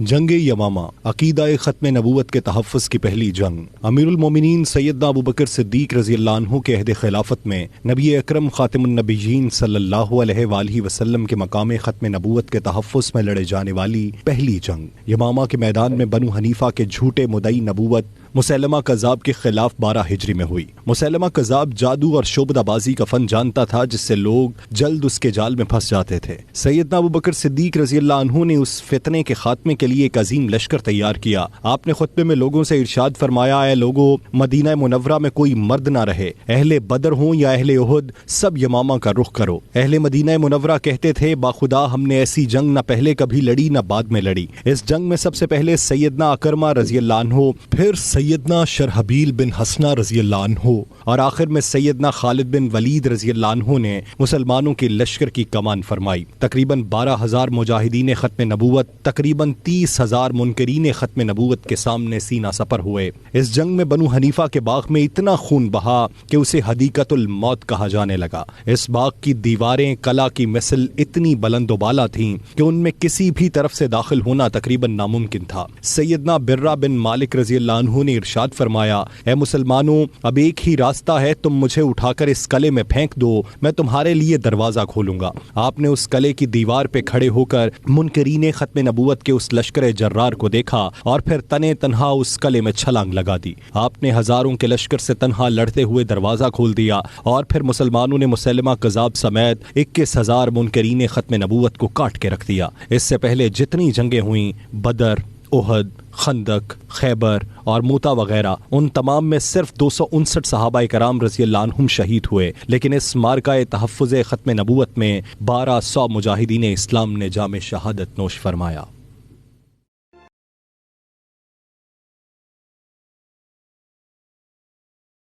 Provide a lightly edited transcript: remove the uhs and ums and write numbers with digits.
جنگ یمامہ عقیدہ ختم نبوت کے تحفظ کی پہلی جنگ۔ امیر المومنین سیدنا ابو بکر صدیق رضی اللہ عنہ کے عہد خلافت میں نبی اکرم خاتم النبیین صلی اللہ علیہ وآلہ وسلم کے مقام ختم نبوت کے تحفظ میں لڑے جانے والی پہلی جنگ یمامہ کے میدان میں بنو حنیفہ کے جھوٹے مدعی نبوت مسیلمہ کذاب کے خلاف 12 ہجری میں ہوئی۔ مسیلمہ کذاب جادو اور شعبدہ بازی کا فن جانتا تھا جس سے لوگ جلد اس کے جال میں پھنس جاتے تھے۔ سیدنا ابو بکر صدیق رضی اللہ عنہ نے اس فتنے کے خاتمے کے لیے ایک عظیم لشکر تیار کیا۔ آپ نے خطبے میں لوگوں سے ارشاد فرمایا، اے لوگو، مدینہ منورہ میں کوئی مرد نہ رہے، اہل بدر ہوں یا اہل احد، سب یمامہ کا رخ کرو۔ اہل مدینہ منورہ کہتے تھے، باخدا ہم نے ایسی جنگ نہ پہلے کبھی لڑی نہ بعد میں لڑی۔ اس جنگ میں سب سے پہلے سیدنا اکرمہ رضی اللہ عنہ، پھر سیدنا شرحبیل بن حسنہ رضی اللہ عنہ اور آخر میں سیدنا خالد بن ولید رضی اللہ عنہ نے مسلمانوں کی لشکر کی کمان فرمائی۔ تقریباً 12,000 مجاہدین ختم نبوت تقریباً 30,000 منکرین ختم نبوت کے سامنے سینہ سپر ہوئے۔ اس جنگ میں بنو حنیفہ کے باغ میں اتنا خون بہا کہ اسے حدیقۃ الموت کہا جانے لگا۔ اس باغ کی دیواریں قلعہ کی مثل اتنی بلند و بالا تھیں کہ ان میں کسی بھی طرف سے داخل ہونا تقریباً ناممکن تھا۔ سیدنا برہ بن مالک رضی اللہ عنہ نے ارشاد فرمایا، اے مسلمانوں، اب ایک ہی راستہ ہے، تم مجھے اٹھا کر اس قلعے میں پھینک دو، میں تمہارے لیے دروازہ کھولوں گا۔ آپ نے اس قلعے کی دیوار پہ کھڑے ہو کر منکرین ختم نبوت کے اس لشکر جرار کو دیکھا اور پھر تنے تنہا اس قلعے میں چھلانگ لگا دی۔ آپ نے ہزاروں کے لشکر سے تنہا لڑتے ہوئے دروازہ کھول دیا اور پھر مسلمانوں نے مسیلمہ کذاب سمیت 21,000 منکرین ختم نبوت کو کاٹ کے رکھ دیا۔ اس سے پہلے جتنی جنگیں ہوئیں، بدر، احد، خندق، خیبر اور موتا وغیرہ، ان تمام میں صرف 259 صحابہ کرام رضی اللہ عنہم شہید ہوئے، لیکن اس مارکہ تحفظ ختم نبوت میں 1200 مجاہدین اسلام نے جام شہادت نوش فرمایا۔